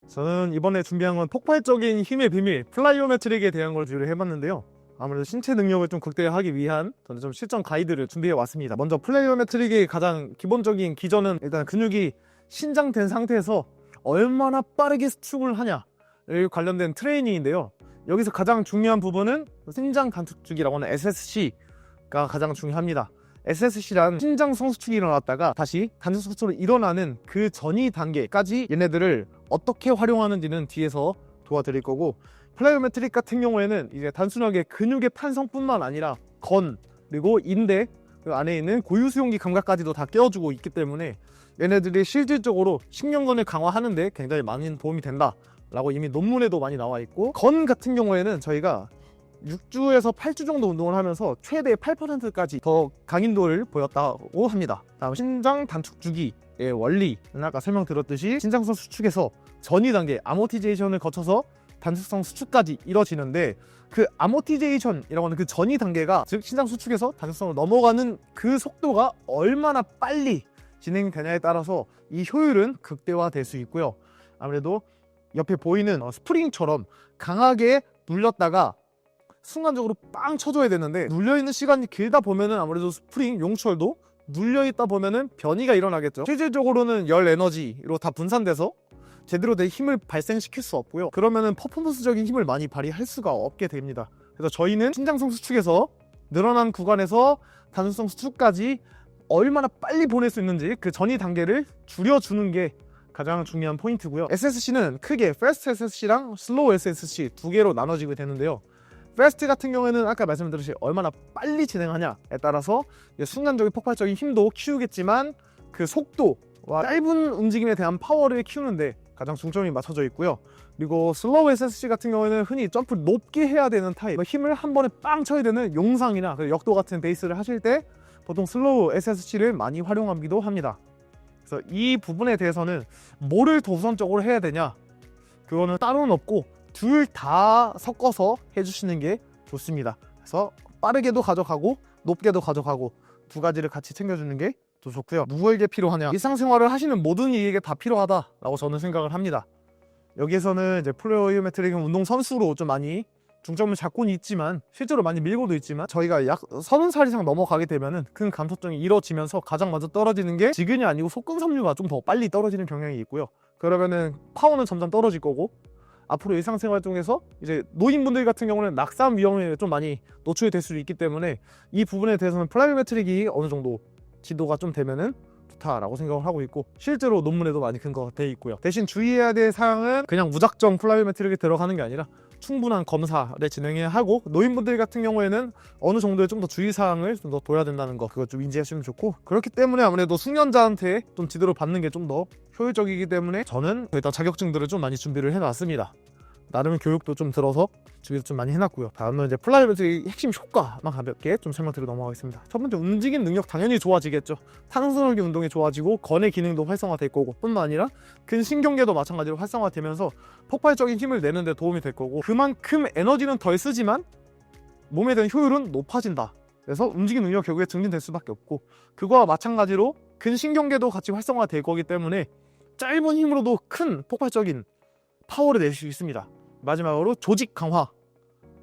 저는 이번에 준비한 건 폭발적인 힘의 비밀 플라이오메트릭에 대한 걸 준비를 해봤는데요. 아무래도 신체 능력을 좀 극대화하기 위한 저는 좀 실전 가이드를 준비해 왔습니다. 먼저 플라이오메트릭의 가장 기본적인 기전은 일단 근육이 신장된 상태에서 얼마나 빠르게 수축을 하냐를 관련된 트레이닝인데요. 여기서 가장 중요한 부분은 신장 단축주기라고 하는 SSC가 가장 중요합니다. SSC란 신장 성수축이 일어났다가 다시 단축 수축으로 일어나는 그 전이 단계까지 얘네들을 어떻게 활용하는지는 뒤에서 도와드릴 거고, 플라이오메트릭 같은 경우에는 이제 단순하게 근육의 판성뿐만 아니라 건, 그리고 인대, 그 안에 있는 고유수용기 감각까지도 다 깨워주고 있기 때문에 얘네들이 실질적으로 신경건을 강화하는데 굉장히 많은 도움이 된다 라고 이미 논문에도 많이 나와 있고, 건 같은 경우에는 저희가 6주에서 8주 정도 운동을 하면서 최대 8%까지 더 강인도를 보였다고 합니다. 다음 신장 단축 주기의 원리는 아까 설명드렸듯이 신장성 수축에서 전이 단계 아모티제이션을 거쳐서 단축성 수축까지 이뤄지는데, 그 아모티제이션이라고 하는 그 전이 단계가, 즉 신장 수축에서 단축성을 넘어가는 그 속도가 얼마나 빨리 진행되냐에 따라서 이 효율은 극대화될 수 있고요. 아무래도 옆에 보이는 스프링처럼 강하게 눌렸다가 순간적으로 빵 쳐줘야 되는데, 눌려있는 시간이 길다 보면은 아무래도 스프링 용철도 눌려있다 보면은 변이가 일어나겠죠. 실질적으로는 열 에너지로 다 분산돼서 제대로 된 힘을 발생시킬 수 없고요. 그러면은 퍼포먼스적인 힘을 많이 발휘할 수가 없게 됩니다. 그래서 저희는 신장성 수축에서 늘어난 구간에서 단순성 수축까지 얼마나 빨리 보낼 수 있는지 그 전이 단계를 줄여주는 게 가장 중요한 포인트고요. SSC는 크게 Fast SSC랑 Slow SSC 두 개로 나눠지게 되는데요. 패스트 같은 경우에는 아까 말씀드렸듯이 얼마나 빨리 진행하냐에 따라서 순간적인 폭발적인 힘도 키우겠지만 그 속도와 짧은 움직임에 대한 파워를 키우는데 가장 중점이 맞춰져 있고요. 그리고 슬로우 SSC 같은 경우에는 흔히 점프를 높게 해야 되는 타입, 힘을 한 번에 빵 쳐야 되는 용상이나 역도 같은 베이스를 하실 때 보통 슬로우 SSC를 많이 활용하기도 합니다. 그래서 이 부분에 대해서는 뭐를 더 우선적으로 해야 되냐, 그거는 따로는 없고 둘 다 섞어서 해주시는 게 좋습니다. 그래서 빠르게도 가져가고 높게도 가져가고 두 가지를 같이 챙겨주는 게 더 좋고요. 누구에게 필요하냐, 일상생활을 하시는 모든 이에게 다 필요하다라고 저는 생각을 합니다. 여기에서는 이제 플라이오메트릭은 운동 선수로 좀 많이 중점을 잡고는 있지만 실제로 많이 밀고도 있지만, 저희가 약 30살 이상 넘어가게 되면은 큰 감소증이 이뤄지면서 가장 먼저 떨어지는 게 지근이 아니고 속근섬유가 좀 더 빨리 떨어지는 경향이 있고요. 그러면은 파워는 점점 떨어질 거고, 앞으로 일상생활 중에서 이제 노인분들 같은 경우는 낙상 위험에 좀 많이 노출이 될 수 있기 때문에 이 부분에 대해서는 플라이오메트릭이 어느 정도 지도가 좀 되면은 좋다라고 생각을 하고 있고, 실제로 논문에도 많이 근거가 돼 있고요. 대신 주의해야 될 사항은 그냥 무작정 플라이오메트릭에 들어가는 게 아니라 충분한 검사를 진행해야 하고, 노인분들 같은 경우에는 어느 정도의 좀 더 주의사항을 좀 더 둬야 된다는 거, 그거 좀 인지하시면 좋고, 그렇기 때문에 아무래도 숙련자한테 좀 지도를 받는 게 좀 더 효율적이기 때문에 저는 일단 자격증들을 좀 많이 준비를 해놨습니다. 나름 교육도 좀 들어서 준비를 좀 많이 해놨고요. 다음은 이제 플라이오메트릭 핵심 효과만 가볍게 좀 설명드리고 넘어가겠습니다. 첫 번째, 움직임 능력 당연히 좋아지겠죠. 상승월기 운동이 좋아지고 건의 기능도 활성화될 거고, 뿐만 아니라 근신경계도 마찬가지로 활성화되면서 폭발적인 힘을 내는 데 도움이 될 거고, 그만큼 에너지는 덜 쓰지만 몸에 대한 효율은 높아진다. 그래서 움직임 능력 결국에 증진될 수밖에 없고, 그거와 마찬가지로 근신경계도 같이 활성화될 거기 때문에 짧은 힘으로도 큰 폭발적인 파워를 낼 수 있습니다. 마지막으로 조직 강화.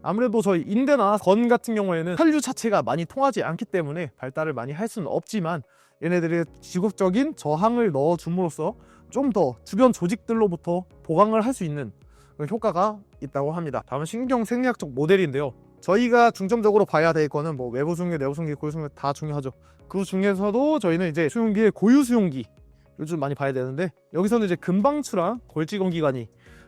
아무래도 저희 인대나 건 같은 경우에는 혈류 자체가 많이 통하지 않기 때문에 발달을 많이 할 수는 없지만, 얘네들의 지속적인 저항을 넣어줌으로써 좀 더 주변 조직들로부터 보강을 할 수 있는 그런 효과가 있다고 합니다. 다음은 신경 생리학적 모델인데요. 저희가 중점적으로 봐야 될 거는 뭐 외부 수용기, 내부 수용기, 고유 수용기 다 중요하죠. 그 중에서도 저희는 이제 수용기의 고유 수용기 요즘 많이 봐야 되는데, 여기서는 이제 근방추랑 골지공기관이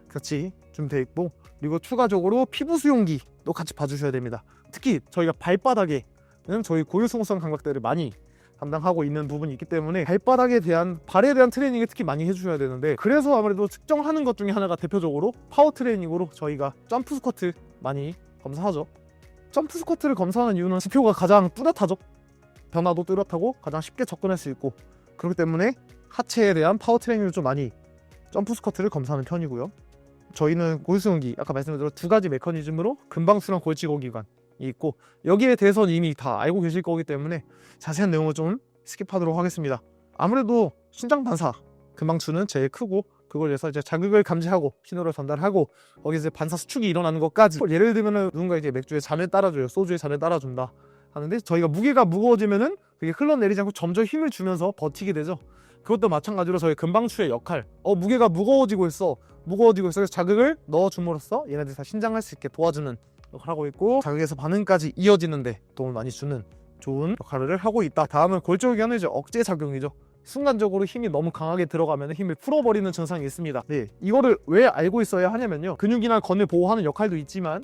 같이 준비되어 있고, 그리고 추가적으로 피부 수용기도 같이 봐주셔야 됩니다. 특히 저희가 발바닥에는 저희 고유수용성 감각들을 많이 담당하고 있는 부분이 있기 때문에 발바닥에 대한, 발에 대한 트레이닝을 특히 많이 해주셔야 되는데, 그래서 아무래도 측정하는 것 중에 하나가 대표적으로 파워 트레이닝으로 저희가 점프 스쿼트 많이 검사하죠. 점프 스쿼트를 검사하는 이유는 지표가 가장 뚜렷하죠. 변화도 뚜렷하고 가장 쉽게 접근할 수 있고, 그렇기 때문에 하체에 대한 파워 트레이닝을 좀 많이 점프 스쿼트를 검사하는 편이고요. 저희는 고유수용기 아까 말씀드린 두 가지 메커니즘으로 근방수랑 골지공기관이 있고, 여기에 대해서는 이미 다 알고 계실 거기 때문에 자세한 내용을 좀 스킵하도록 하겠습니다. 아무래도 신장 반사 근방추는 제일 크고 그걸 위해서 이제 자극을 감지하고 신호를 전달하고 거기서 이제 반사 수축이 일어나는 것까지. 예를 들면은 누군가 이제 맥주에 잔을 따라줘요. 소주에 잔을 따라준다 하는데 저희가 무게가 무거워지면은 그게 흘러내리지 않고 점점 힘을 주면서 버티게 되죠. 그것도 마찬가지로 저희 금방추의 역할, 무게가 무거워지고 있어 그래서 자극을 넣어줌으로써 얘네들이 다 신장할 수 있게 도와주는 역할을 하고 있고, 자극에서 반응까지 이어지는데 도움을 많이 주는 좋은 역할을 하고 있다. 다음은 골절기는 이제 억제 작용이죠. 순간적으로 힘이 너무 강하게 들어가면 힘을 풀어버리는 증상이 있습니다. 네, 이거를 왜 알고 있어야 하냐면요, 근육이나 건을 보호하는 역할도 있지만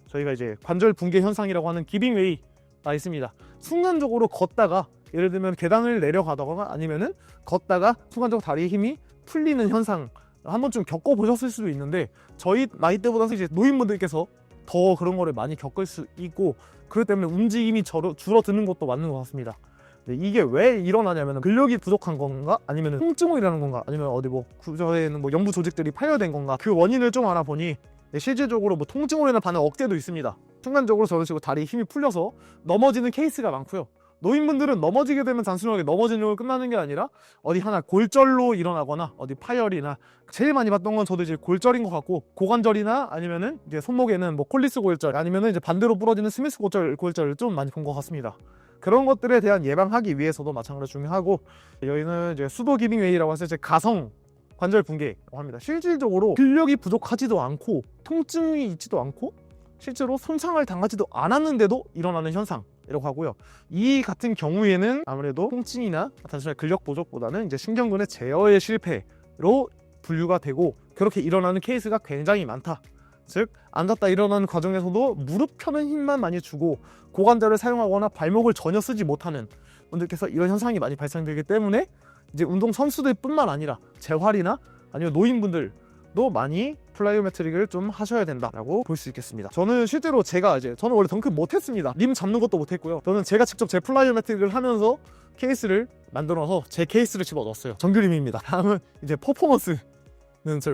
저희가 이제 관절 붕괴 현상이라고 하는 기빙웨이가 있습니다. 순간적으로 걷다가 예를 들면 계단을 내려가다가 아니면은 걷다가 순간적으로 다리에 힘이 풀리는 현상 한 번쯤 겪어보셨을 수도 있는데, 저희 나이 때보다 이제 노인분들께서 더 그런 거를 많이 겪을 수 있고, 그렇기 때문에 움직임이 줄어드는 것도 맞는 것 같습니다. 네, 이게 왜 일어나냐면 근력이 부족한 건가, 아니면 통증으로 일어나는 건가, 아니면 어디 뭐 구조에는 뭐 연부 조직들이 파열된 건가, 그 원인을 좀 알아보니 실질적으로 뭐 통증으로 인한 반응 억제도 있습니다. 순간적으로 저런 식으로 다리에 힘이 풀려서 넘어지는 케이스가 많고요. 노인분들은 넘어지게 되면 단순하게 넘어지는 걸로 끝나는 게 아니라 어디 하나 골절로 일어나거나 어디 파열이나, 제일 많이 봤던 건 저도 이제 골절인 것 같고, 고관절이나 아니면은 이제 손목에는 뭐 콜리스 골절, 아니면은 이제 반대로 부러지는 스미스 골절을 좀 많이 본 것 같습니다. 그런 것들에 대한 예방하기 위해서도 마찬가지로 중요하고, 여기는 이제 수도 기빙웨이라고 해서 이제 가성 관절 붕괴라고 합니다. 실질적으로 근력이 부족하지도 않고 통증이 있지도 않고 실제로 손상을 당하지도 않았는데도 일어나는 현상이라고 하고요. 이 같은 경우에는 아무래도 통증이나 단순한 근력 부족보다는 이제 신경근의 제어의 실패로 분류가 되고, 그렇게 일어나는 케이스가 굉장히 많다. 즉 앉았다 일어나는 과정에서도 무릎 펴는 힘만 많이 주고 고관절을 사용하거나 발목을 전혀 쓰지 못하는 분들께서 이런 현상이 많이 발생되기 때문에 이제 운동 선수들 뿐만 아니라 재활이나 아니면 노인분들도 많이 플라이오메트릭을 좀 하셔야 된다라고 볼 수 있겠습니다. 저는 실제로 저는 원래 덩크 못했습니다. 림 잡는 것도 못했고요. 저는 제가 직접 제 플라이오메트릭을 하면서 케이스를 만들어서 제 케이스를 집어 넣었어요. 정규림입니다. 다음은 이제 퍼포먼스는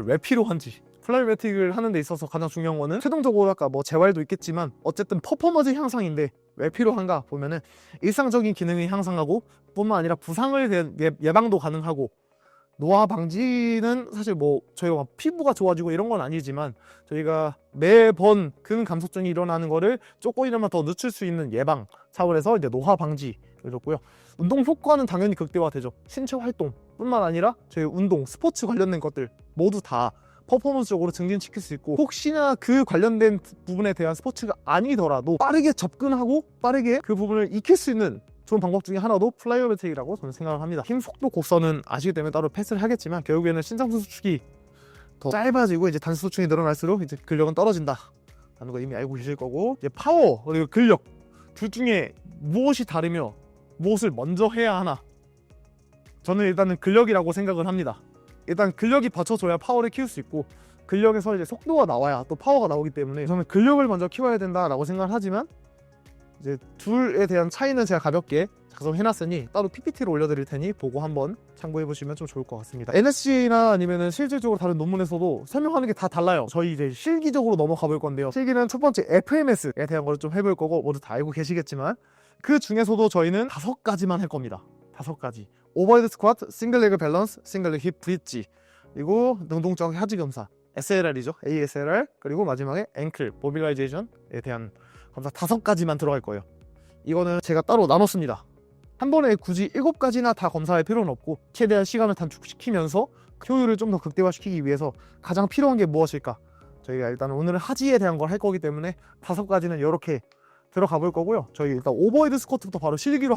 왜 필요한지. 플라이오메트릭을 하는 데 있어서 가장 중요한 거는 최종적으로 아까 뭐 재활도 있겠지만 어쨌든 퍼포먼스 향상인데 왜 필요한가 보면은 일상적인 기능이 향상하고 뿐만 아니라 부상을 대한 예방도 가능하고, 노화 방지는 사실 뭐 저희가 막 피부가 좋아지고 이런 건 아니지만 저희가 매번 근 감소증이 일어나는 거를 조금이나마 더 늦출 수 있는 예방 차원에서 이제 노화 방지를 줬고요. 운동 효과는 당연히 극대화되죠. 신체 활동 뿐만 아니라 저희 운동, 스포츠 관련된 것들 모두 다 퍼포먼스적으로 증진시킬 수 있고, 혹시나 그 관련된 부분에 대한 스포츠가 아니더라도 빠르게 접근하고 빠르게 그 부분을 익힐 수 있는 좋은 방법 중에 하나도 플라이오메트릭이라고 저는 생각을 합니다. 힘, 속도, 곡선은 아시기 때문에 따로 패스를 하겠지만 결국에는 신장수 수축이 더 짧아지고 이제 단수 수축이 늘어날수록 이제 근력은 떨어진다 라는 거 이미 알고 계실 거고, 이제 파워 그리고 근력 둘 중에 무엇이 다르며 무엇을 먼저 해야 하나, 저는 일단은 근력이라고 생각을 합니다. 일단 근력이 받쳐줘야 파워를 키울 수 있고, 근력에서 이제 속도가 나와야 또 파워가 나오기 때문에 저는 근력을 먼저 키워야 된다라고 생각을 하지만, 이제 둘에 대한 차이는 제가 가볍게 작성해놨으니 따로 PPT로 올려드릴 테니 보고 한번 참고해보시면 좀 좋을 것 같습니다. NSC나 아니면은 실질적으로 다른 논문에서도 설명하는 게 다 달라요. 저희 이제 실기적으로 넘어가 볼 건데요. 실기는 첫 번째 FMS에 대한 걸 좀 해볼 거고, 모두 다 알고 계시겠지만 그 중에서도 저희는 5가지만 할 겁니다. 5가지. 오버헤드 스쿼트, 싱글 레그 밸런스, 싱글 레그 힙 브릿지, 그리고 능동적 하지 검사 SLR이죠. ASLR, 그리고 마지막에 앵클 모빌라이제이션에 대한 검사 5가지만 들어갈 거예요. 이거는 제가 따로 나눴습니다. 한 번에 굳이 7가지나 다 검사할 필요는 없고, 최대한 시간을 단축시키면서 효율을 좀 더 극대화시키기 위해서 가장 필요한 게 무엇일까, 저희가 일단 오늘은 하지에 대한 걸 할 거기 때문에 5가지는 이렇게 들어가 볼 거고요. 저희 일단 오버헤드 스쿼트부터 바로 실기로